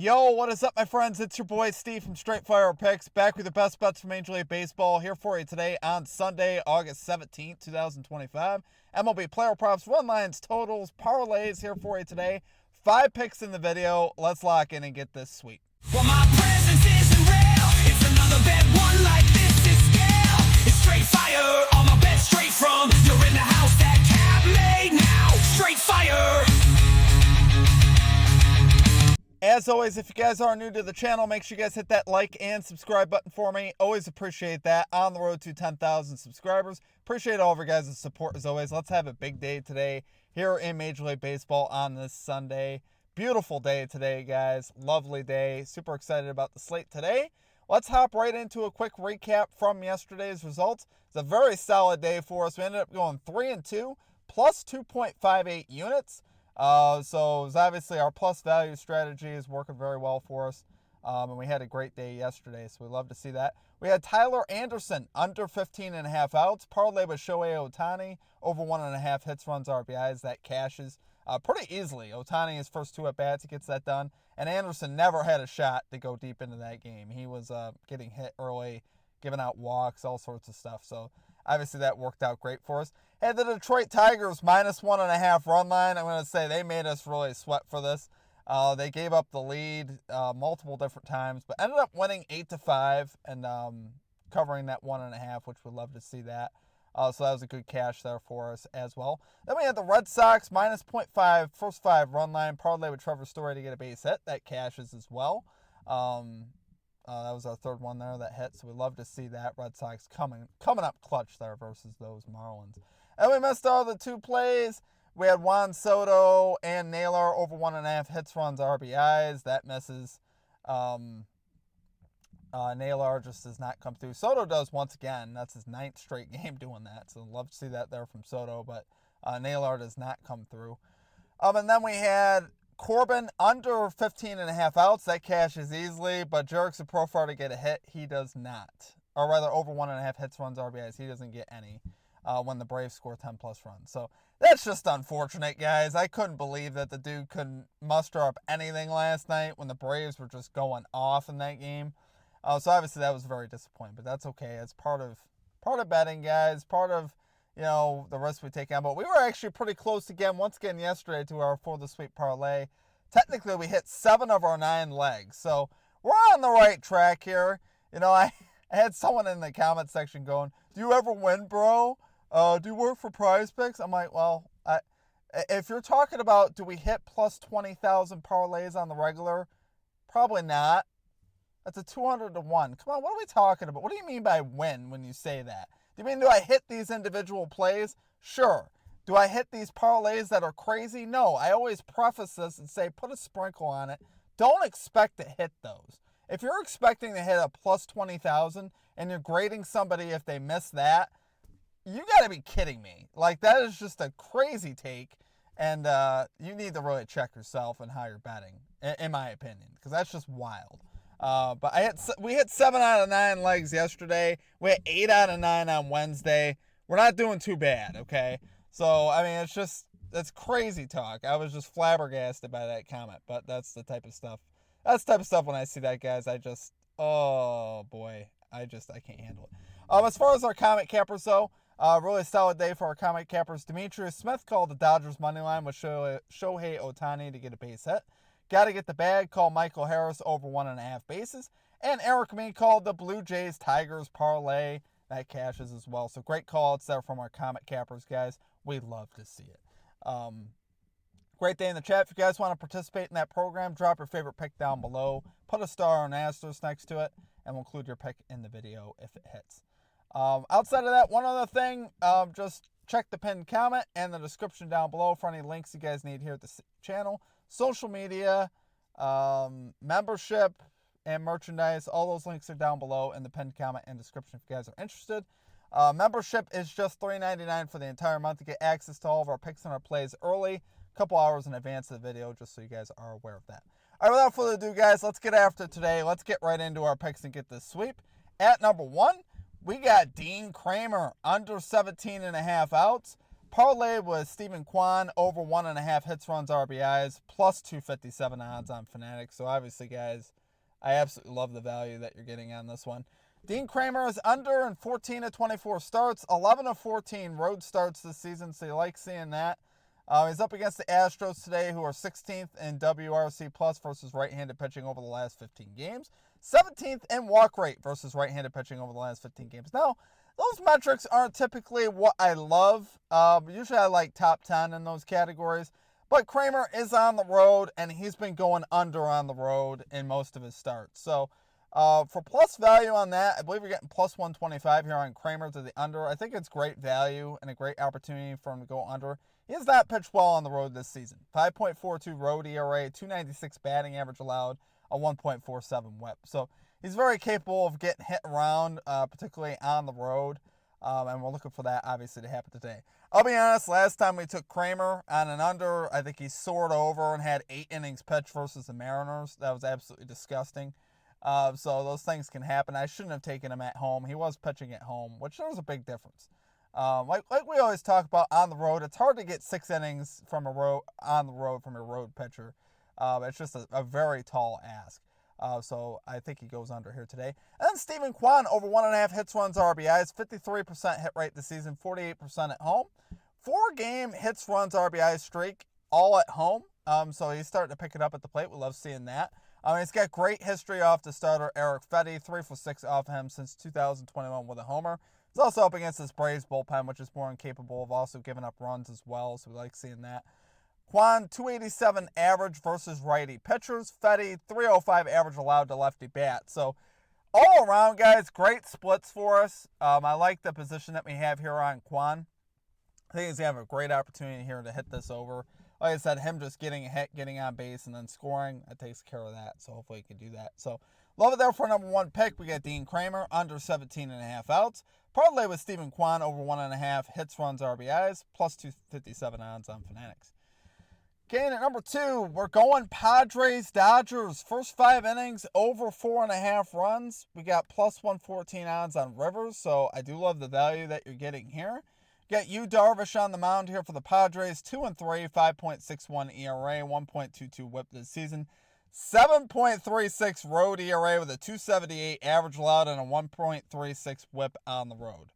Yo, what is up, my friends? It's your boy Steve from Straight Fire Picks, back with the best bets from Major League Baseball, here for you today on Sunday, August 17th, 2025. MLB player props, run lines, totals, parlays here for you today. 5 picks in the video. Let's lock in and get this sweep. Well, my presence isn't real. It's another bad one like this is scale. It's straight fire, all my bets straight from. You're in the house that cat made now. Straight fire. As always, if you guys are new to the channel, make sure you guys hit that like and subscribe button for me. Always appreciate that. On the road to 10,000 subscribers. Appreciate all of your guys' support as always. Let's have a big day today here in Major League Baseball on this Sunday. Beautiful day today, guys. Lovely day. Super excited about the slate today. Let's hop right into a quick recap from yesterday's results. It's a very solid day for us. We ended up going 3-2, plus 2.58 units. So it was obviously our plus value strategy is working very well for us. And we had a great day yesterday, so we love to see that. We had Tyler Anderson under 15.5 outs. Parlay with Shohei Ohtani over 1.5 hits, runs, RBIs. That cashes pretty easily. Ohtani, his first 2 at-bats, he gets that done. And Anderson never had a shot to go deep into that game. He was getting hit early, giving out walks, all sorts of stuff. So obviously that worked out great for us. Had the Detroit Tigers minus 1.5 run line. I'm going to say they made us really sweat for this. They gave up the lead multiple different times, but ended up winning 8-5 and covering that 1.5, which we'd love to see that. So that was a good cash there for us as well. Then we had the Red Sox minus 0.5, first 5 run line. Parlay with Trevor Story to get a base hit. That cashes as well. That was our third one there that hit, so we love to see that. Red Sox coming up clutch there versus those Marlins. And we missed all the 2 plays. We had Juan Soto and Naylor over 1.5 hits, runs, RBIs. That misses. Naylor just does not come through. Soto does once again. That's his 9th straight game doing that. So love to see that there from Soto, but Naylor does not come through. And then we had Corbin under 15.5 outs. That cashes easily, but Jerickson Profar to get a hit. He does not. Or rather, over 1.5 hits, runs, RBIs. He doesn't get any when the Braves score 10-plus runs. So that's just unfortunate, guys. I couldn't believe that the dude couldn't muster up anything last night when the Braves were just going off in that game. So obviously that was very disappointing, but that's okay. It's part of betting, guys. Part of, the risk we take on. But we were actually pretty close again, once again yesterday, to our For the Sweep Parlay. Technically, we hit 7 of our 9 legs. So we're on the right track here. I had someone in the comment section going, "Do you ever win, bro? Do you work for Prize Picks?" I'm like, well, if you're talking about do we hit plus 20,000 parlays on the regular, probably not. That's a 200 to 1. Come on, what are we talking about? What do you mean by win when you say that? Do you mean do I hit these individual plays? Sure. Do I hit these parlays that are crazy? No. I always preface this and say put a sprinkle on it. Don't expect to hit those. If you're expecting to hit a plus 20,000 and you're grading somebody if they miss that, you got to be kidding me. Like, that is just a crazy take, and you need to really check yourself and how you're betting, in my opinion, because that's just wild. But we hit 7 out of 9 legs yesterday. We had 8 out of 9 on Wednesday. We're not doing too bad, okay? So, I mean, it's crazy talk. I was just flabbergasted by that comment, but that's the type of stuff. That's the type of stuff when I see that, guys, oh boy, I can't handle it. As far as our comment cappers, though, really solid day for our comment cappers. Demetrius Smith called the Dodgers money line with Shohei Ohtani to get a base hit. Got to get the bag, called Michael Harris over 1.5 bases. And Eric Me called the Blue Jays Tigers parlay. That cashes as well. So great calls there from our comment cappers, guys. We love to see it. Great day in the chat. If you guys want to participate in that program, drop your favorite pick down below. Put a star or an asterisk next to it, and we'll include your pick in the video if it hits. Outside of that, one other thing, just check the pinned comment and the description down below for any links you guys need here at the channel. Social media, membership, and merchandise. All those links are down below in the pinned comment and description if you guys are interested. Membership is just $3.99 for the entire month to get access to all of our picks and our plays early, a couple hours in advance of the video, just so you guys are aware of that. All right, without further ado, guys, let's get after it today. Let's get right into our picks and get this sweep. At number 1, we got Dean Kramer under 17.5 outs. parlay with Stephen Kwan over 1.5 hits, runs, RBIs, plus 257 odds on Fanatics. So obviously, guys, I absolutely love the value that you're getting on this one. Dean Kramer is under in 14 of 24 starts, 11 of 14 road starts this season, so you like seeing that. He's up against the Astros today, who are 16th in WRC plus versus right-handed pitching over the last 15 games. 17th in walk rate versus right-handed pitching over the last 15 games. Now, those metrics aren't typically what I love. Usually I like top 10 in those categories. But Kramer is on the road, and he's been going under on the road in most of his starts. So for plus value on that, I believe you're getting plus 125 here on Kramer to the under. I think it's great value and a great opportunity for him to go under. He has not pitched well on the road this season. 5.42 road ERA, 296 batting average allowed, a 1.47 whip. So he's very capable of getting hit around, particularly on the road. And we're looking for that, obviously, to happen today. I'll be honest, last time we took Kramer on an under, I think he soared over and had 8 innings pitched versus the Mariners. That was absolutely disgusting. So those things can happen. I shouldn't have taken him at home. He was pitching at home, which there was a big difference. Like we always talk about on the road, it's hard to get 6 innings from on the road from a road pitcher. It's just a very tall ask. So I think he goes under here today. And then Stephen Kwan over 1.5 hits, runs, RBIs, 53% hit rate this season, 48% at home. 4-game hits, runs, RBIs streak, all at home. So he's starting to pick it up at the plate. We love seeing that. He's got great history off the starter Eric Fetty, 3 for 6 off him since 2021 with a homer. He's also up against this Braves bullpen, which is more incapable of also giving up runs as well. So we like seeing that. Kwan, 287 average versus righty pitchers. Fetty, 305 average allowed to lefty bat. So all around, guys, great splits for us. I like the position that we have here on Kwan. I think he's going to have a great opportunity here to hit this over. Like I said, him just getting a hit, getting on base, and then scoring, that takes care of that. So hopefully he can do that. So love it there for number 1 pick. We got Dean Kramer, under 17.5 outs. Parlay with Stephen Kwan, over 1.5 hits, runs, RBIs, plus 257 odds on Fanatics. Okay, and at number 2, we're going Padres, Dodgers. First 5 innings, over 4.5 runs. We got plus 114 odds on Rivers, so I do love the value that you're getting here. Got Yu Darvish on the mound here for the Padres, 2-3, 5.61 ERA, 1.22 whip this season. 7.36 road ERA with a 278 average allowed and a 1.36 whip on the road.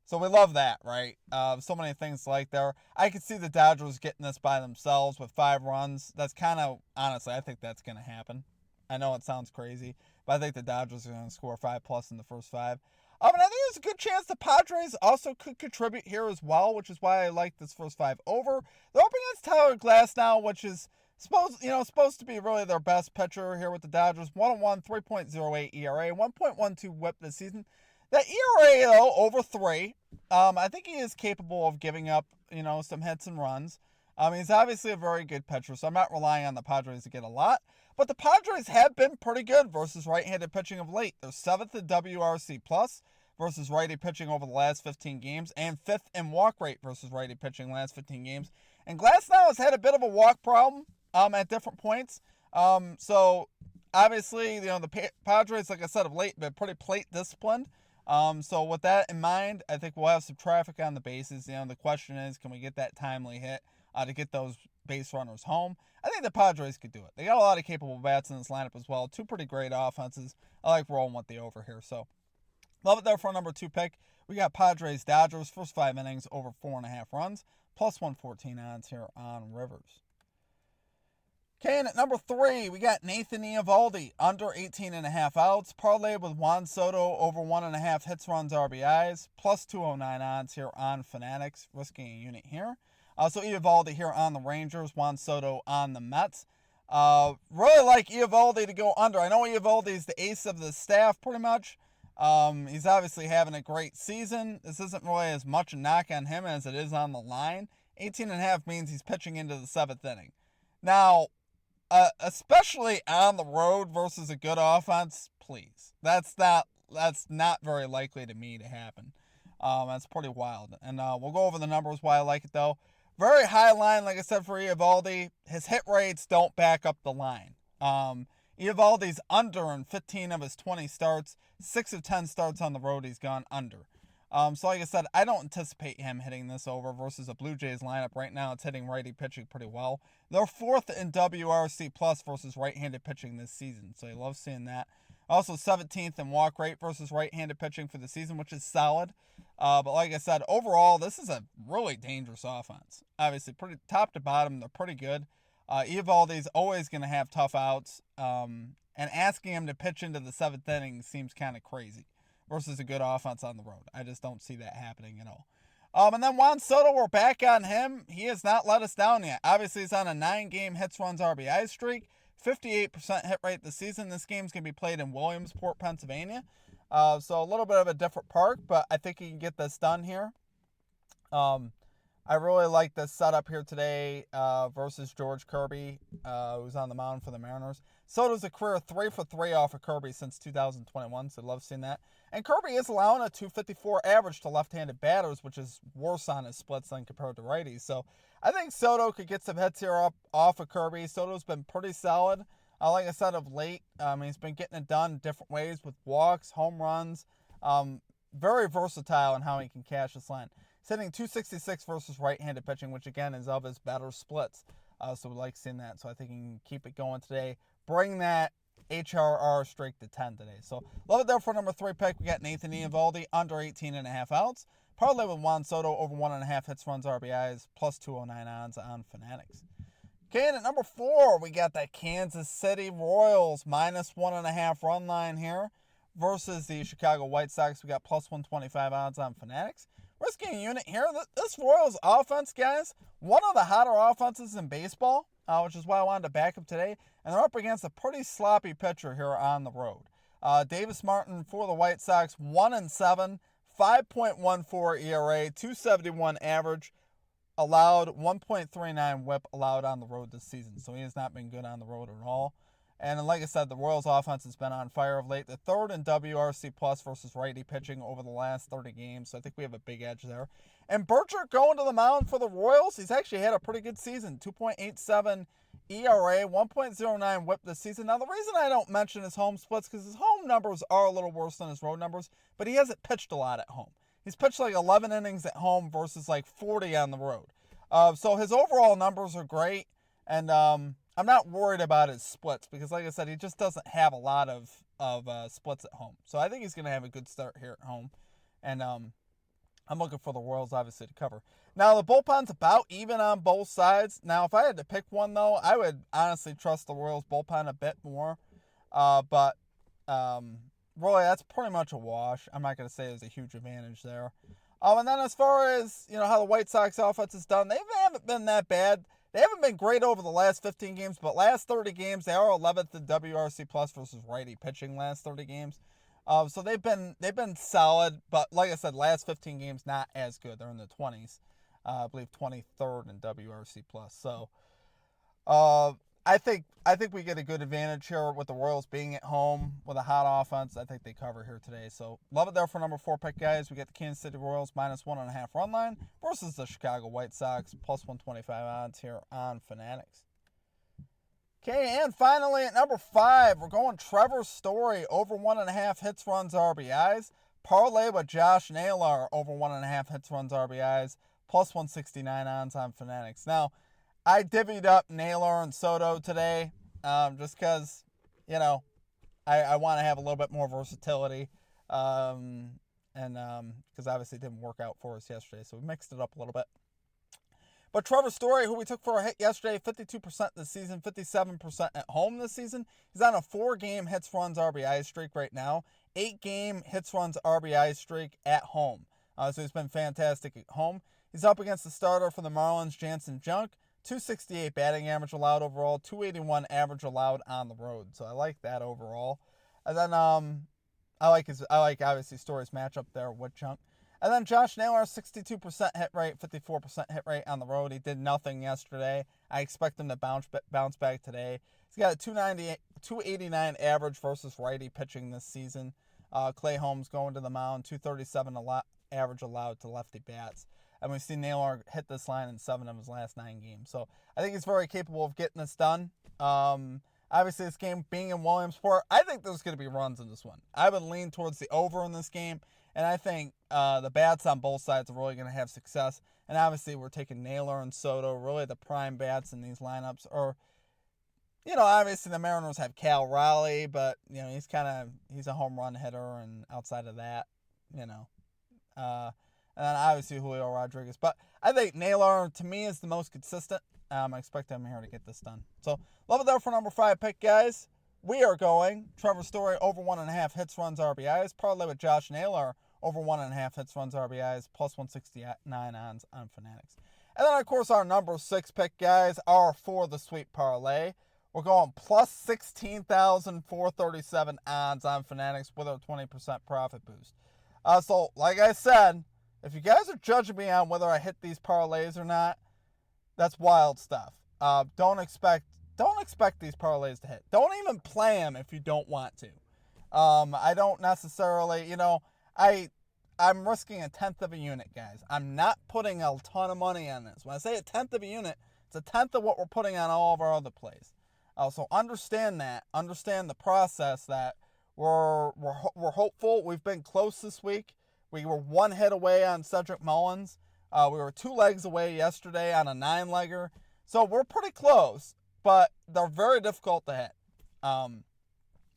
So we love that, right? So many things like there. I could see the Dodgers getting this by themselves with 5 runs. That's kind of, honestly, I think that's going to happen. I know it sounds crazy, but I think the Dodgers are going to score 5+ in the first 5. And I think there's a good chance the Padres also could contribute here as well, which is why I like this first 5 over. They're up against Tyler Glasnow, which is supposed to be really their best pitcher here with the Dodgers. 1-1, 3.08 ERA, 1.12 whip this season. That ERA, though, over 3, I think he is capable of giving up, some hits and runs. He's obviously a very good pitcher, so I'm not relying on the Padres to get a lot. But the Padres have been pretty good versus right-handed pitching of late. They're 7th in WRC plus versus righty pitching over the last 15 games, and 5th in walk rate versus righty pitching last 15 games. And Glasnow has had a bit of a walk problem at different points. So obviously, the Padres, like I said, of late, been pretty plate disciplined. So with that in mind, I think we'll have some traffic on the bases. The question is, can we get that timely hit to get those base runners home? I think the Padres could do it. They got a lot of capable bats in this lineup as well. 2 pretty great offenses. I like rolling with the over here. So love it there for a number 2 pick. We got Padres, Dodgers, first 5 innings, over 4.5 runs, plus 114 odds here on Rivers. Okay, and at number 3, we got Nathan Eovaldi, under 18.5 outs. Parlay with Juan Soto, over 1.5 hits, runs, RBIs, plus 209 odds here on Fanatics, risking a unit here. So Eovaldi here on the Rangers, Juan Soto on the Mets. Really like Eovaldi to go under. I know Eovaldi is the ace of the staff pretty much. He's obviously having a great season. This isn't really as much a knock on him as it is on the line. 18.5 means he's pitching into the 7th inning. Now, especially on the road versus a good offense, please. That's not very likely to me to happen. That's pretty wild. And we'll go over the numbers why I like it, though. Very high line, like I said, for Eovaldi. His hit rates don't back up the line. Eovaldi's under in 15 of his 20 starts. 6 of 10 starts on the road, he's gone under. So like I said, I don't anticipate him hitting this over versus a Blue Jays lineup. Right now, it's hitting righty pitching pretty well. They're 4th in WRC plus versus right-handed pitching this season, so you love seeing that. Also 17th in walk rate versus right-handed pitching for the season, which is solid. But like I said, overall, this is a really dangerous offense. Obviously, pretty top to bottom, they're pretty good. Eovaldi's always going to have tough outs, and asking him to pitch into the 7th inning seems kind of crazy versus a good offense on the road. I just don't see that happening at all. And then Juan Soto, we're back on him. He has not let us down yet. Obviously, he's on a 9-game hits, runs, RBI streak. 58% hit rate this season. This game's going to be played in Williamsport, Pennsylvania. So a little bit of a different park, but I think he can get this done here. I really like this setup here today versus George Kirby, who's on the mound for the Mariners. Soto's a career 3 for 3 off of Kirby since 2021, so I love seeing that. And Kirby is allowing a 254 average to left-handed batters, which is worse on his splits than compared to righties. So I think Soto could get some hits here off of Kirby. Soto's been pretty solid. Like I said, of late, he's been getting it done different ways with walks, home runs. Very versatile in how he can cash this line. He's hitting 266 versus right-handed pitching, which again is of his better splits. So we like seeing that. So I think he can keep it going today. Bring that HRR streak to 10 today. So love it there for number 3 pick. We got Nathan Eovaldi under 18.5 outs. Parlay with Juan Soto over 1.5 hits, runs, RBIs, plus 209 odds on Fanatics. Okay, and at number 4, we got that Kansas City Royals minus 1.5 run line here versus the Chicago White Sox. We got plus 125 odds on Fanatics. Risking a unit here. This Royals offense, guys, one of the hotter offenses in baseball, which is why I wanted to back up today. And they're up against a pretty sloppy pitcher here on the road. Davis Martin for the White Sox, 1-7, 5.14 ERA, 271 average allowed, 1.39 whip allowed on the road this season. So he has not been good on the road at all. And like I said, the Royals offense has been on fire of late. The 3rd in WRC plus versus righty pitching over the last 30 games. So I think we have a big edge there. And Berger going to the mound for the Royals. He's actually had a pretty good season. 2.87 ERA, 1.09 whip this season. Now the reason I don't mention his home splits because his home numbers are a little worse than his road numbers. But he hasn't pitched a lot at home. He's pitched like 11 innings at home versus like 40 on the road. So his overall numbers are great. And I'm not worried about his splits because, like I said, he just doesn't have a lot of splits at home. So I think he's going to have a good start here at home. And I'm looking for the Royals, obviously, to cover. Now, the bullpen's about even on both sides. Now, if I had to pick one, though, I would honestly trust the Royals bullpen a bit more. But really, that's pretty much a wash. I'm not going to say there's a huge advantage there. And then as far as, how the White Sox offense is done, they haven't been that bad. They haven't been great over the last 15 games, but last 30 games, they are 11th in WRC plus versus righty pitching last 30 games. So they've been solid, but like I said, last 15 games not as good. They're in the 20s, I believe 23rd in WRC plus. So I think we get a good advantage here with the Royals being at home with a hot offense. I think they cover here today. So love it there for number 4 pick, guys. We get the Kansas City Royals minus 1.5 run line versus the Chicago White Sox plus 125 odds here on Fanatics. Okay, and finally at number 5, we're going Trevor Story over 1.5 hits, runs, RBIs. Parlay with Josh Naylor over 1.5 hits, runs, RBIs plus 169 odds on Fanatics. Now, I divvied up Naylor and Soto today just because, I want to have a little bit more versatility. And because obviously it didn't work out for us yesterday. So we mixed it up a little bit. But Trevor Story, who we took for a hit yesterday, 52% this season, 57% at home this season. He's on a 4-game hits, runs, RBI streak right now. 8-game hits, runs, RBI streak at home. So he's been fantastic at home. He's up against the starter for the Marlins, Jansen Junk. 268 batting average allowed overall, 281 average allowed on the road. So I like that overall. And then I like obviously Story's matchup there with Junk. And then Josh Naylor, 62% hit rate, 54% hit rate on the road. He did nothing yesterday. I expect him to bounce back today. He's got a 289 average versus righty pitching this season. Clay Holmes going to the mound, 237 average allowed to lefty bats. And we've seen Naylor hit this line in 7 of his last 9 games. So I think he's very capable of getting this done. Obviously, this game being in Williamsport, I think there's going to be runs in this one. I would lean towards the over in this game, and I think the bats on both sides are really going to have success. And obviously, we're taking Naylor and Soto, really the prime bats in these lineups. Or, obviously the Mariners have Cal Raleigh, but, he's a home run hitter, and outside of that, and then obviously Julio Rodriguez. But I think Naylor, to me, is the most consistent. I expect him here to get this done. So, love it there for number 5 pick, guys. We are going Trevor Story over 1.5 hits, runs, RBIs. Parlay with Josh Naylor over 1.5 hits, runs, RBIs, plus 169 on Fanatics. And then, of course, our number 6 pick, guys, are for the Sweep Parlay. We're going plus 16,437 odds on Fanatics with a 20% profit boost. So, like I said, if you guys are judging me on whether I hit these parlays or not, that's wild stuff. Don't expect these parlays to hit. Don't even play them if you don't want to. I don't necessarily, I'm risking a tenth of a unit, guys. I'm not putting a ton of money on this. When I say a tenth of a unit, it's a tenth of what we're putting on all of our other plays. So understand that. Understand the process that we're hopeful. We've been close this week. We were 1 hit away on Cedric Mullins. We were 2 legs away yesterday on a 9-legger. So we're pretty close, but they're very difficult to hit.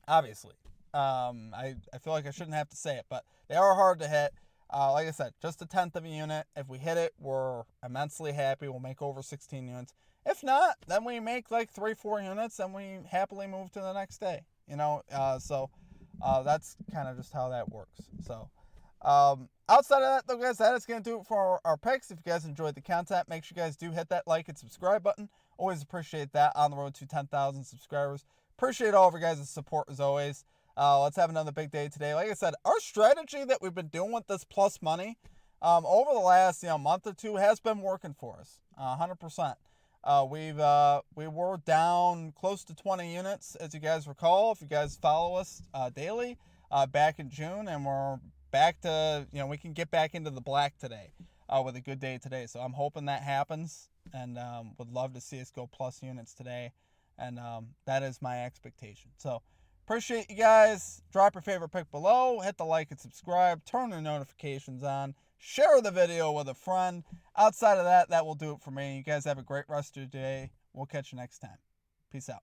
Obviously. I feel like I shouldn't have to say it, but they are hard to hit. Like I said, just a tenth of a unit. If we hit it, we're immensely happy. We'll make over 16 units. If not, then we make like 3-4 units and we happily move to the next day. So that's kind of just how that works. So outside of that, though, guys, that is going to do it for our picks. If you guys enjoyed the content, make sure you guys do hit that like and subscribe button. Always appreciate that on the road to 10,000 subscribers. Appreciate all of you guys' support as always. Let's have another big day today. Like I said, our strategy that we've been doing with this plus money over the last month or two has been working for us 100%. We were down close to 20 units, as you guys recall, if you guys follow us daily, back in June, and we're back to, we can get back into the black today with a good day today. So I'm hoping that happens, and would love to see us go plus units today, and that is my expectation. So appreciate you guys. Drop your favorite pick below, hit the like and subscribe, turn the notifications on, share the video with a friend. Outside of that, that will do it for me. You guys have a great rest of your day. We'll catch you next time. Peace out.